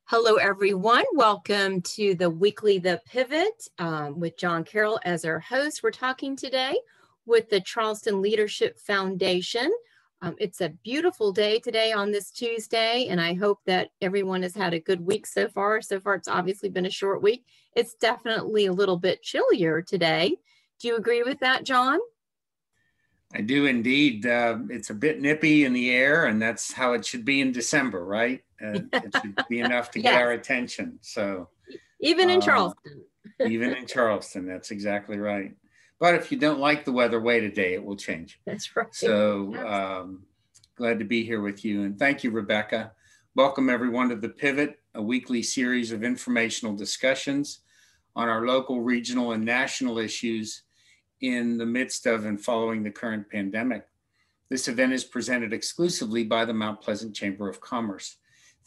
Hello, everyone. Welcome to the weekly The Pivot with John Carroll as our host. We're talking today with the Charleston Leadership Foundation. It's a beautiful day today on this Tuesday, and I hope that everyone has had a good week so far. So far, it's obviously been a short week. It's definitely a little bit chillier today. Do you agree with that, John? I do indeed. It's a bit nippy in the air, and that's how it should be in December, right? It should be enough to get our attention. So even in Charleston. Even in Charleston, that's exactly right. But if you don't like the weather, wait a day, it will change. That's right. So glad to be here with you. And thank you, Rebecca. Welcome everyone to The Pivot, a weekly series of informational discussions on our local, regional, and national issues in the midst of and following the current pandemic. This event is presented exclusively by the Mount Pleasant Chamber of Commerce.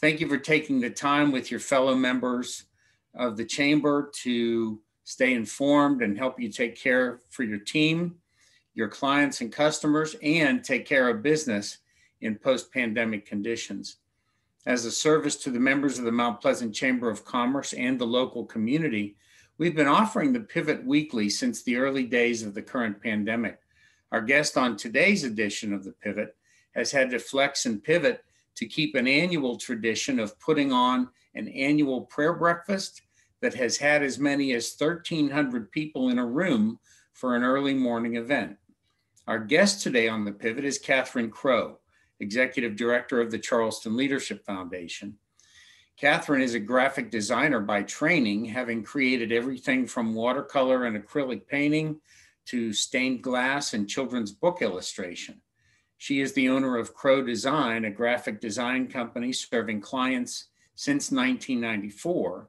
Thank you for taking the time with your fellow members of the Chamber to stay informed and help you take care for your team, your clients and customers, and take care of business in post-pandemic conditions. As a service to the members of the Mount Pleasant Chamber of Commerce and the local community, we've been offering the Pivot Weekly since the early days of the current pandemic. Our guest on today's edition of the Pivot has had to flex and pivot to keep an annual tradition of putting on an annual prayer breakfast that has had as many as 1,300 people in a room for an early morning event. Our guest today on the Pivot is Kathryn Krogh, Executive Director of the Charleston Leadership Foundation. Kathryn is a graphic designer by training, having created everything from watercolor and acrylic painting to stained glass and children's book illustration. She is the owner of Crowe Design, a graphic design company serving clients since 1994.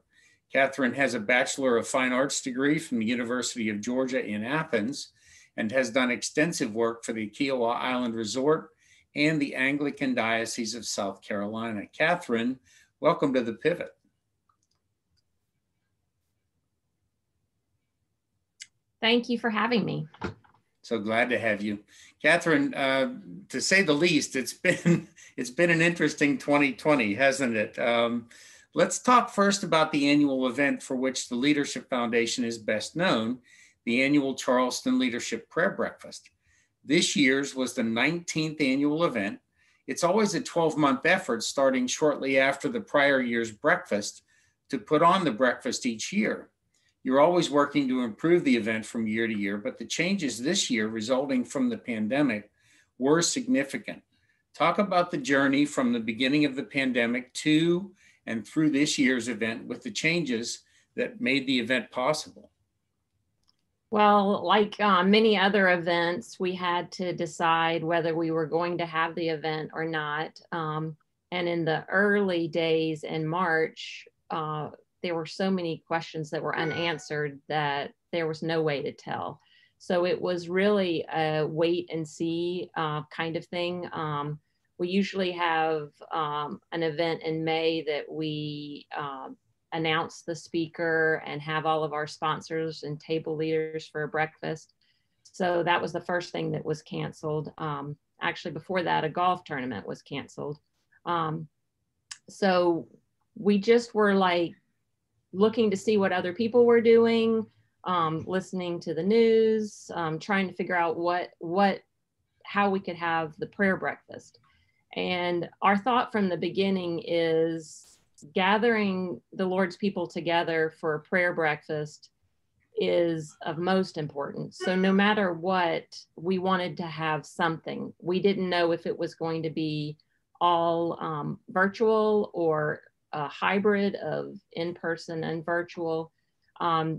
Kathryn has a Bachelor of Fine Arts degree from the University of Georgia in Athens and has done extensive work for the Kiowa Island Resort and the Anglican Diocese of South Carolina. Kathryn, welcome to the Pivot. Thank you for having me. So glad to have you. Kathryn, to say the least, it's been an interesting 2020, hasn't it? Let's talk first about the annual event for which the Leadership Foundation is best known, the annual Charleston Leadership Prayer Breakfast. This year's was the 19th annual event. It's always a 12-month effort starting shortly after the prior year's breakfast to put on the breakfast each year. You're always working to improve the event from year to year, but the changes this year resulting from the pandemic were significant. Talk about the journey from the beginning of the pandemic to and through this year's event with the changes that made the event possible. Well, like many other events, we had to decide whether we were going to have the event or not. And in the early days in March, there were so many questions that were unanswered that there was no way to tell. So it was really a wait and see kind of thing. We usually have an event in May that we announce the speaker and have all of our sponsors and table leaders for a breakfast. So that was the first thing that was canceled. Actually, before that, a golf tournament was canceled. So we just were like looking to see what other people were doing, listening to the news, trying to figure out how we could have the prayer breakfast. And our thought from the beginning is gathering the Lord's people together for a prayer breakfast is of most importance. So no matter what, we wanted to have something. We didn't know if it was going to be all virtual or a hybrid of in-person and virtual.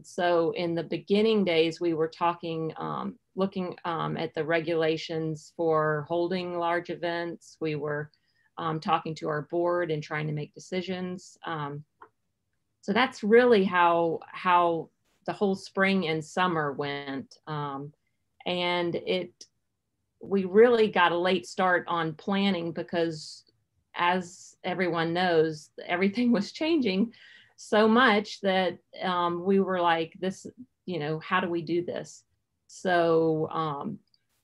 So in the beginning days, we were talking, looking at the regulations for holding large events. We were talking to our board and trying to make decisions. So that's really how the whole spring and summer went. And we really got a late start on planning because, as everyone knows, everything was changing so much that we were like, this, how do we do this? So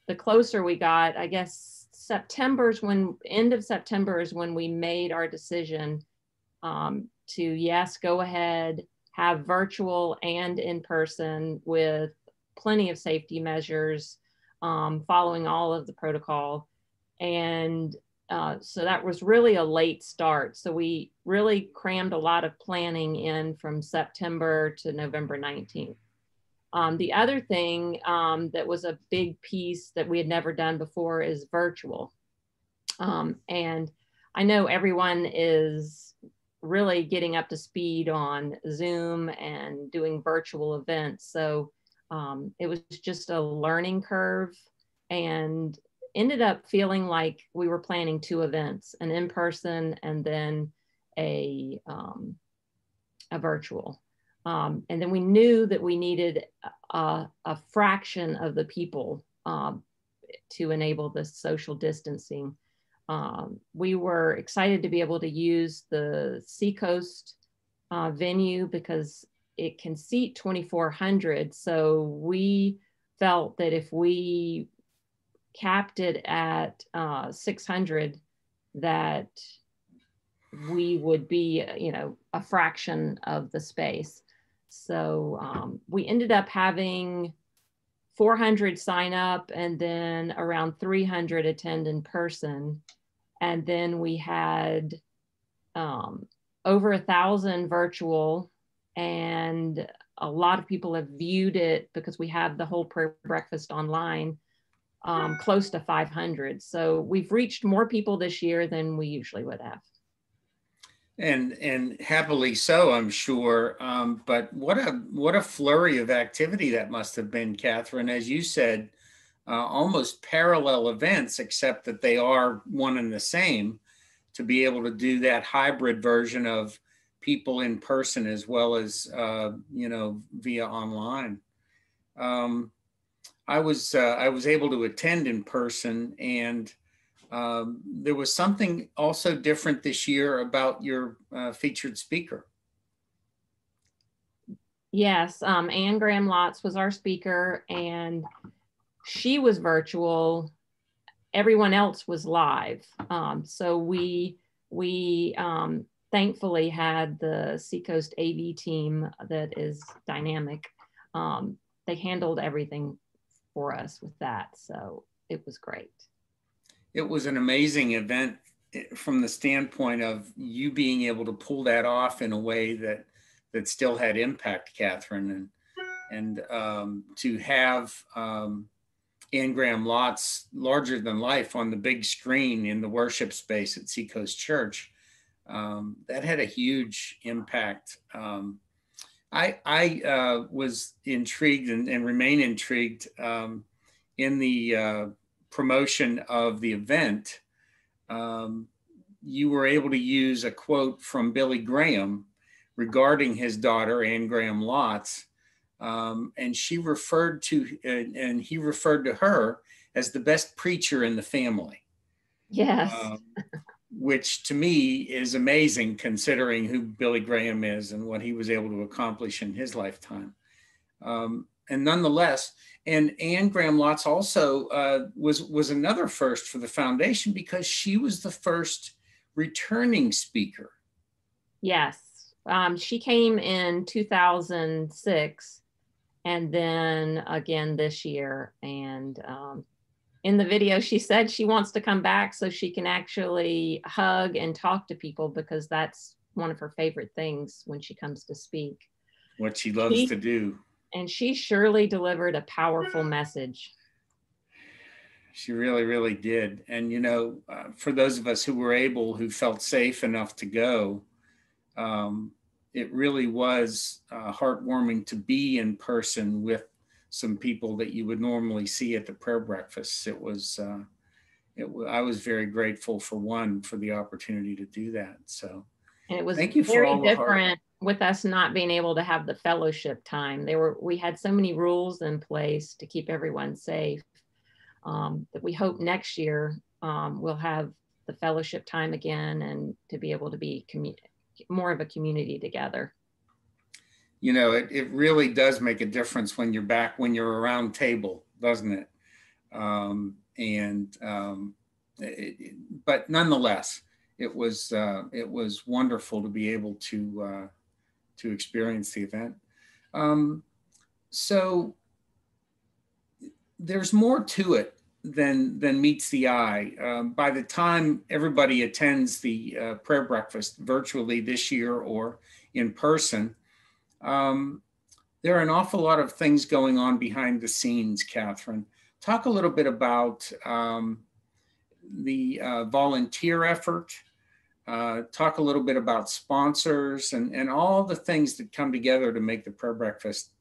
the closer we got, I guess end of September is when we made our decision to, yes, go ahead, have virtual and in person with plenty of safety measures, following all of the protocol. And so that was really a late start. So we really crammed a lot of planning in from September to November 19th. The other thing that was a big piece that we had never done before is virtual. And I know everyone is really getting up to speed on Zoom and doing virtual events. So it was just a learning curve, and ended up feeling like we were planning 2 events, an in-person and then a virtual. And then we knew that we needed a fraction of the people to enable the social distancing. We were excited to be able to use the Seacoast venue because it can seat 2,400. So we felt that if we capped it at 600, that we would be, a fraction of the space. So we ended up having 400 sign up and then around 300 attend in person. And then we had over 1,000 virtual, and a lot of people have viewed it because we have the whole prayer breakfast online, close to 500. So we've reached more people this year than we usually would have. And happily so, I'm sure. But what a flurry of activity that must have been, Kathryn. As you said, almost parallel events, except that they are one and the same, to be able to do that hybrid version of people in person as well as, via online. I was able to attend in person, and there was something also different this year about your featured speaker. Yes, Anne Graham Lotz was our speaker, and she was virtual. Everyone else was live. So we thankfully had the Seacoast AV team that is dynamic. They handled everything for us with that. So it was great. It was an amazing event from the standpoint of you being able to pull that off in a way that still had impact, Kathryn, and to have Anne Graham Lotz larger than life on the big screen in the worship space at Seacoast Church. That had a huge impact. I was intrigued and remain intrigued in the promotion of the event. You were able to use a quote from Billy Graham regarding his daughter, Anne Graham Lotz, and she referred to, and he referred to her as the best preacher in the family. Yes. Which to me is amazing considering who Billy Graham is and what he was able to accomplish in his lifetime. And nonetheless, and Anne Graham Lotz also was another first for the foundation because she was the first returning speaker. Yes, she came in 2006 and then again this year. And in the video, she said she wants to come back so she can actually hug and talk to people because that's one of her favorite things when she comes to speak. What she loves to do. And she surely delivered a powerful message. She really, really did. And, for those of us who felt safe enough to go, it really was heartwarming to be in person with some people that you would normally see at the prayer breakfasts. I was very grateful for the opportunity to do that. So and it was thank you very different with us not being able to have the fellowship time. We had so many rules in place to keep everyone safe that we hope next year we'll have the fellowship time again and to be able to be more of a community together. It really does make a difference when you're around table, doesn't it? But nonetheless, it was wonderful to be able to experience the event. So there's more to it than meets the eye. By the time everybody attends the prayer breakfast virtually this year or in person, there are an awful lot of things going on behind the scenes, Kathryn. Talk a little bit about the volunteer effort. Talk a little bit about sponsors and all the things that come together to make the prayer breakfast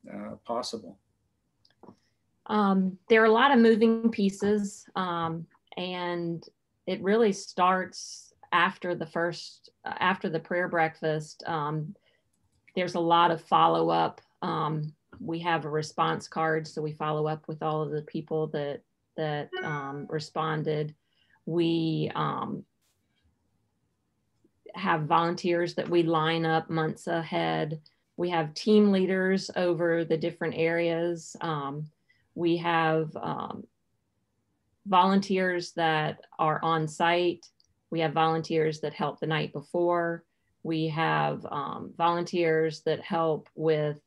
possible. There are a lot of moving pieces, and it really starts after the prayer breakfast. There's a lot of follow-up. We have a response card, so we follow up with all of the people that responded. We have volunteers that we line up months ahead. We have team leaders over the different areas. We have volunteers that are on site. We have volunteers that help the night before. We have volunteers that help with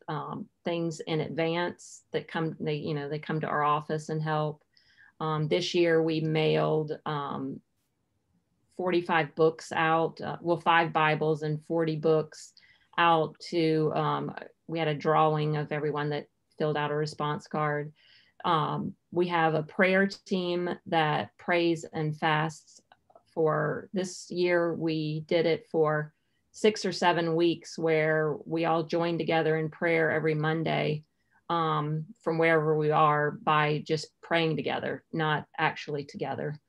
things in advance that come, they come to our office and help. This year we mailed 45 books out, 5 Bibles and 40 books out to, we had a drawing of everyone that filled out a response card. We have a prayer team that prays and fasts. For this year, we did it for 6 or 7 weeks where we all joined together in prayer every Monday from wherever we are by just praying together, not actually together.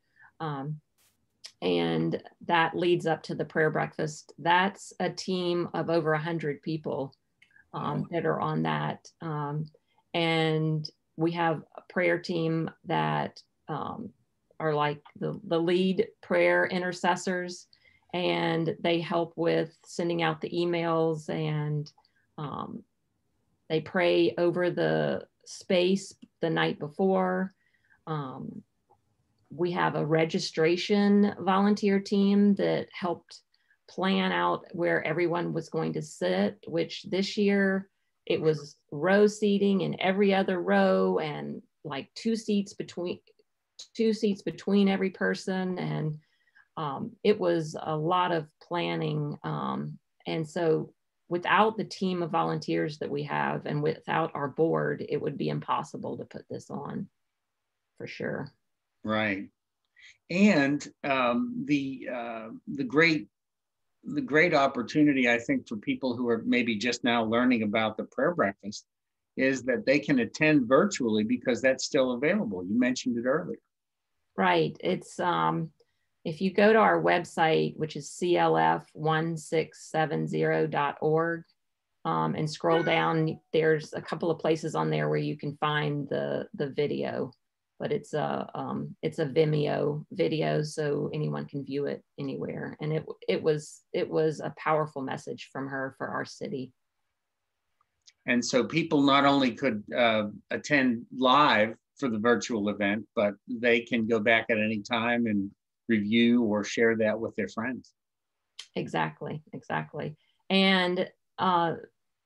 And that leads up to the prayer breakfast. That's a team of over 100 people that are on that. And we have a prayer team that are like the lead prayer intercessors, and they help with sending out the emails, and they pray over the space the night before. We have a registration volunteer team that helped plan out where everyone was going to sit, which this year it was row seating in every other row and like two seats between every person. And it was a lot of planning. And so without the team of volunteers that we have and without our board, it would be impossible to put this on, for sure. Right. And the great opportunity, I think, for people who are maybe just now learning about the prayer breakfast is that they can attend virtually because that's still available. You mentioned it earlier. Right. It's if you go to our website, which is clf1670.org, and scroll down, there's a couple of places on there where you can find the video. But it's a Vimeo video, so anyone can view it anywhere. And it was a powerful message from her for our city. And so people not only could attend live for the virtual event, but they can go back at any time and review or share that with their friends. Exactly. And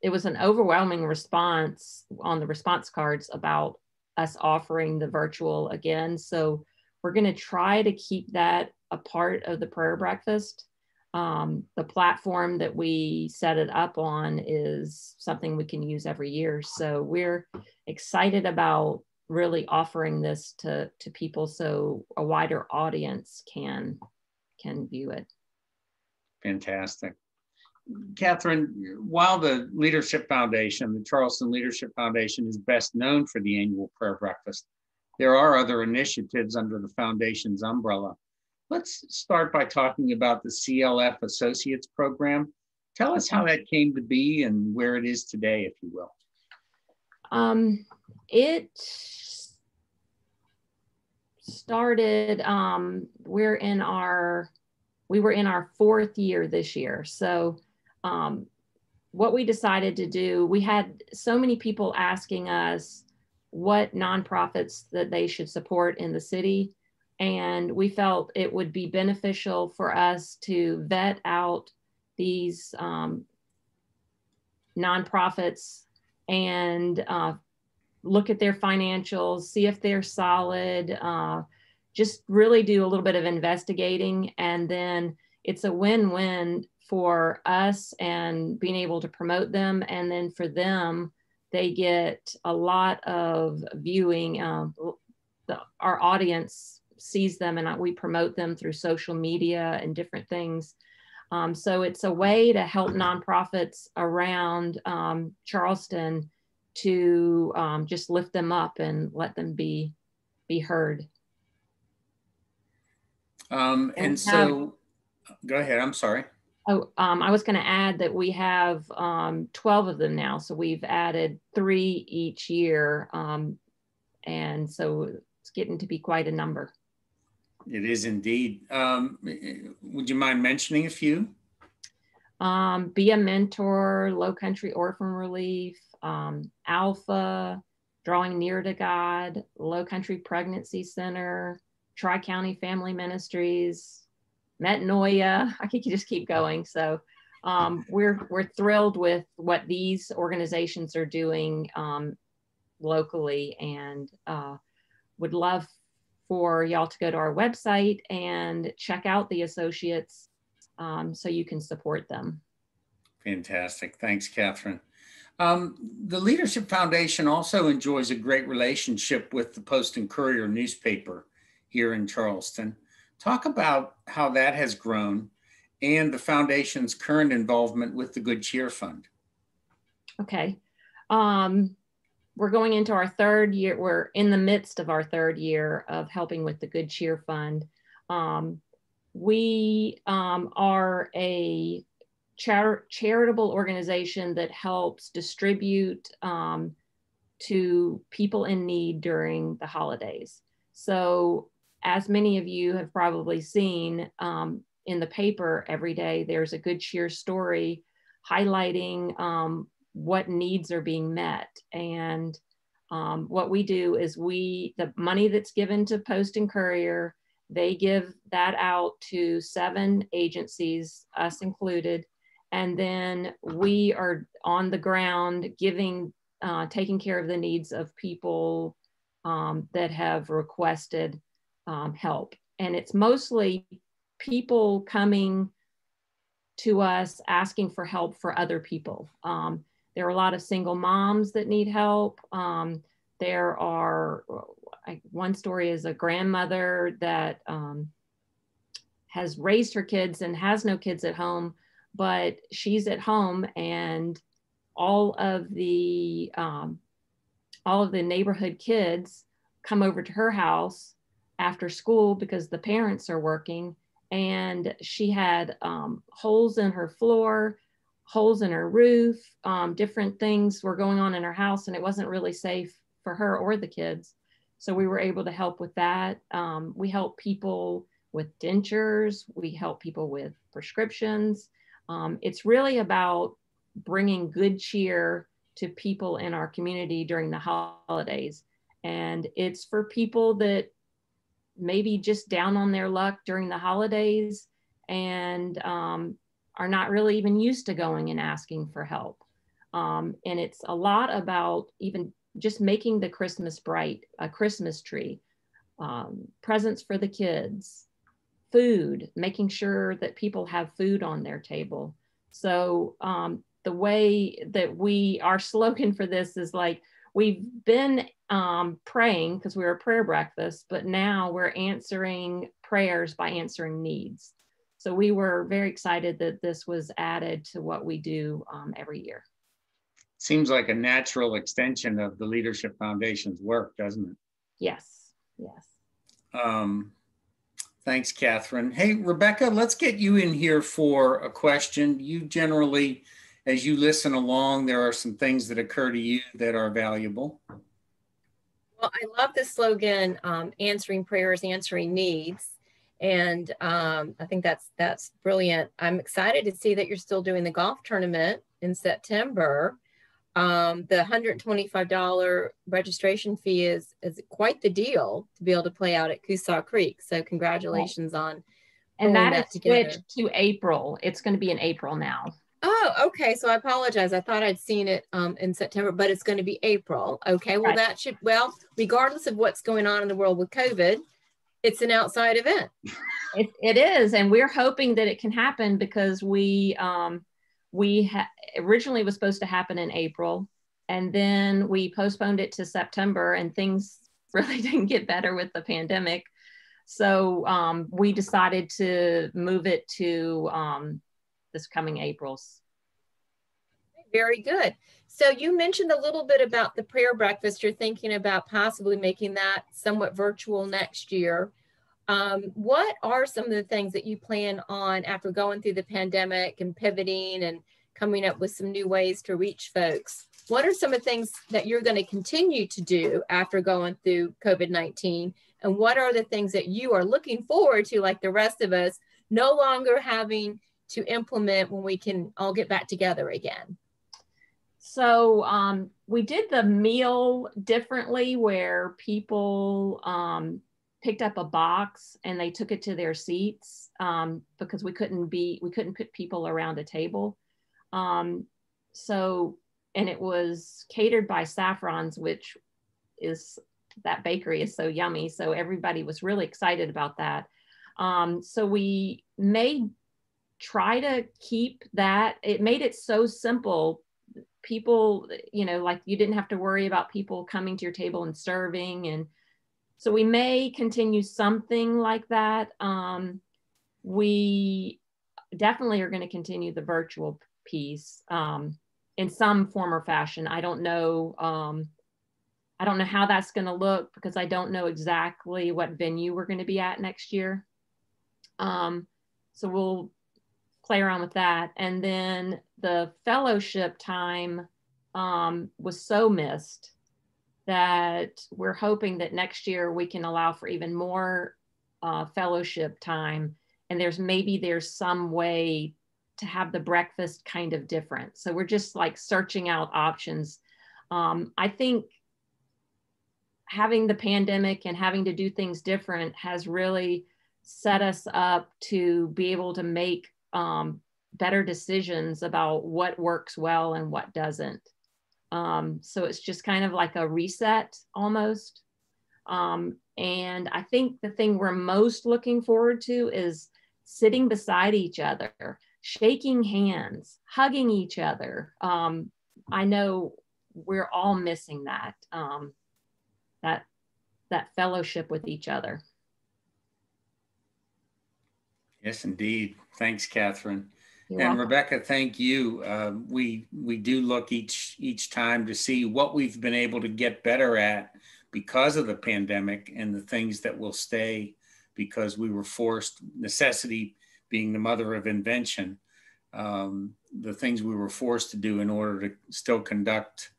it was an overwhelming response on the response cards about us offering the virtual again. So we're going to try to keep that a part of the prayer breakfast. The platform that we set it up on is something we can use every year. So we're excited about really offering this to people so a wider audience can view it. Fantastic. Kathryn, while the Leadership Foundation, the Charleston Leadership Foundation, is best known for the annual prayer breakfast, there are other initiatives under the foundation's umbrella. Let's start by talking about the Clf Associates Program. Tell us how that came to be and where it is today, if you will. It started, we were in our 4th year this year. So what we decided to do, we had so many people asking us what nonprofits that they should support in the city. And we felt it would be beneficial for us to vet out these nonprofits and look at their financials, see if they're solid, just really do a little bit of investigating. And then it's a win-win for us and being able to promote them. And then for them, they get a lot of viewing. Our audience sees them, and we promote them through social media and different things. So it's a way to help nonprofits around Charleston to just lift them up and let them be heard. And so, go ahead, I'm sorry. Oh, I was going to add that we have 12 of them now. So we've added 3 each year. And so it's getting to be quite a number. It is indeed. Would you mind mentioning a few? Be a Mentor, Low Country Orphan Relief, Alpha, Drawing Near to God, Low Country Pregnancy Center, Tri-County Family Ministries, Metanoia. I think you just keep going. So we're thrilled with what these organizations are doing locally, and would love for y'all to go to our website and check out the associates so you can support them. Fantastic. Thanks, Kathryn. The Leadership Foundation also enjoys a great relationship with the Post and Courier newspaper here in Charleston. Talk about how that has grown and the foundation's current involvement with the Good Cheer Fund. Okay. We're going into our 3rd year. We're in the midst of our 3rd year of helping with the Good Cheer Fund. We are a charitable organization that helps distribute to people in need during the holidays. So as many of you have probably seen in the paper every day, there's a Good Cheer story highlighting what needs are being met. And what we do is the money that's given to Post and Courier, they give that out to 7 agencies, us included. And then we are on the ground taking care of the needs of people that have requested help. And it's mostly people coming to us asking for help for other people. There are a lot of single moms that need help. There are, one story is a grandmother that has raised her kids and has no kids at home, but she's at home, and all of the neighborhood kids come over to her house after school because the parents are working, and she had holes in her floor, holes in her roof, different things were going on in her house, and it wasn't really safe for her or the kids. So we were able to help with that. We help people with dentures. We help people with prescriptions. It's really about bringing good cheer to people in our community during the holidays. And it's for people that maybe just down on their luck during the holidays and are not really even used to going and asking for help. And it's a lot about even just making the Christmas bright, a Christmas tree, presents for the kids, food, making sure that people have food on their table. So the way that our slogan for this is like, we've been praying because we were a prayer breakfast, but now we're answering prayers by answering needs. So we were very excited that this was added to what we do every year. Seems like a natural extension of the Leadership Foundation's work, doesn't it? Yes, yes. Thanks, Kathryn. Hey, Rebecca, let's get you in here for a question. You generally, as you listen along, there are some things that occur to you that are valuable. Well, I love the slogan, answering prayers, answering needs. And I think that's brilliant. I'm excited to see that you're still doing the golf tournament in September. The $125 registration fee is quite the deal to be able to play out at Coosaw Creek. So congratulations on and pulling that is together. Switched to April. It's going to be in April now. Oh, okay. So I apologize. I thought I'd seen it in September, but it's going to be April. Okay. Well, that should, well, regardless of what's going on in the world with COVID, it's an outside event. It is. And we're hoping that it can happen because we originally was supposed to happen in April, and then we postponed it to September, and things really didn't get better with the pandemic. So we decided to move it to this coming April's. Very good. So you mentioned a little bit about the prayer breakfast. You're thinking about possibly making that somewhat virtual next year. What are some of the things that you plan on after going through the pandemic and pivoting and coming up with some new ways to reach folks? What are some of the things that you're going to continue to do after going through COVID-19? And what are the things that you are looking forward to, like the rest of us, no longer having to implement when we can all get back together again? So we did the meal differently, where people picked up a box and they took it to their seats because we couldn't put people around a table. So, and it was catered by Saffron's, which is, that bakery is so yummy. So everybody was really excited about that. So we may try to keep that. It made it so simple. People, you know, like you didn't have to worry about people coming to your table and serving. And so we may continue something like that. We definitely are going to continue the virtual piece in some form or fashion. I don't know how that's going to look because I don't know exactly what venue we're going to be at next year. So we'll play around with that. And then the fellowship time was so missed that we're hoping that next year we can allow for even more fellowship time. And there's some way to have the breakfast kind of different. So we're just like searching out options. I think having the pandemic and having to do things different has really set us up to be able to make better decisions about what works well and what doesn't. So it's just kind of like a reset almost. And I think the thing we're most looking forward to is sitting beside each other, shaking hands, hugging each other. I know we're all missing that, that fellowship with each other. Yes, indeed. Thanks, Kathryn. You're and welcome. Rebecca, thank you. We do look each time to see what we've been able to get better at because of the pandemic and the things that will stay because we were forced, necessity being the mother of invention, the things we were forced to do in order to still conduct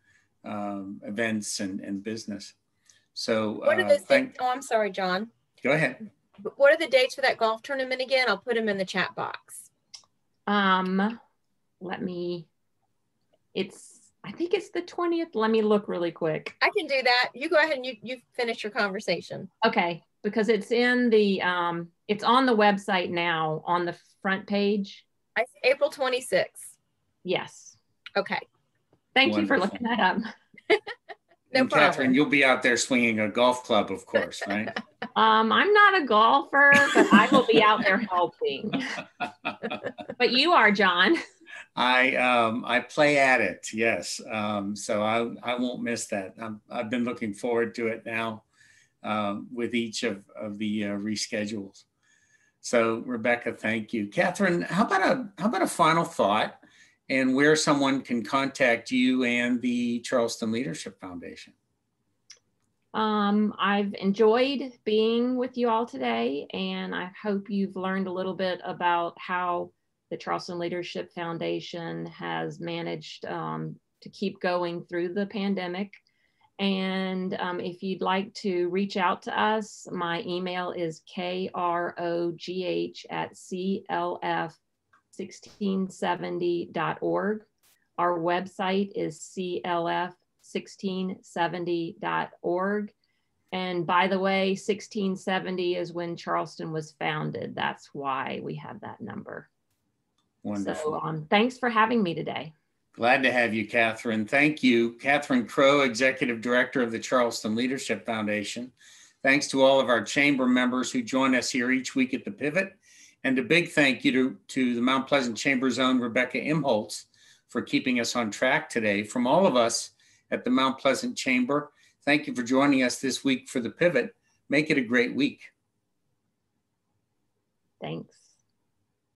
events and business. So what are the oh, I'm sorry, John. Go ahead. What are the dates for that golf tournament again? I'll put them in the chat box. I think it's the 20th. Let me look really quick. I can do that. You go ahead and you finish your conversation. Okay, because it's in the, it's on the website now on the front page. April 26th. Yes. Okay. Thank Wonderful. you for looking that up. No and problem. Kathryn, you'll be out there swinging a golf club, of course, right? I'm not a golfer, but I will be out there helping. But you are, John. I play at it, yes. So I won't miss that. I've been looking forward to it now with each of the reschedules. So Rebecca, thank you. Kathryn, how about a final thought and where someone can contact you and the Charleston Leadership Foundation? I've enjoyed being with you all today, and I hope you've learned a little bit about how the Charleston Leadership Foundation has managed to keep going through the pandemic. And if you'd like to reach out to us, my email is krogh@clf1670.org. Our website is clf1670.org. And by the way, 1670 is when Charleston was founded. That's why we have that number. Wonderful. So thanks for having me today. Glad to have you, Kathryn. Thank you. Kathryn Krogh, Executive Director of the Charleston Leadership Foundation. Thanks to all of our chamber members who join us here each week at the Pivot. And a big thank you to the Mount Pleasant Chamber's own Rebecca Imholtz for keeping us on track today. From all of us at the Mount Pleasant Chamber, thank you for joining us this week for the Pivot. Make it a great week. Thanks.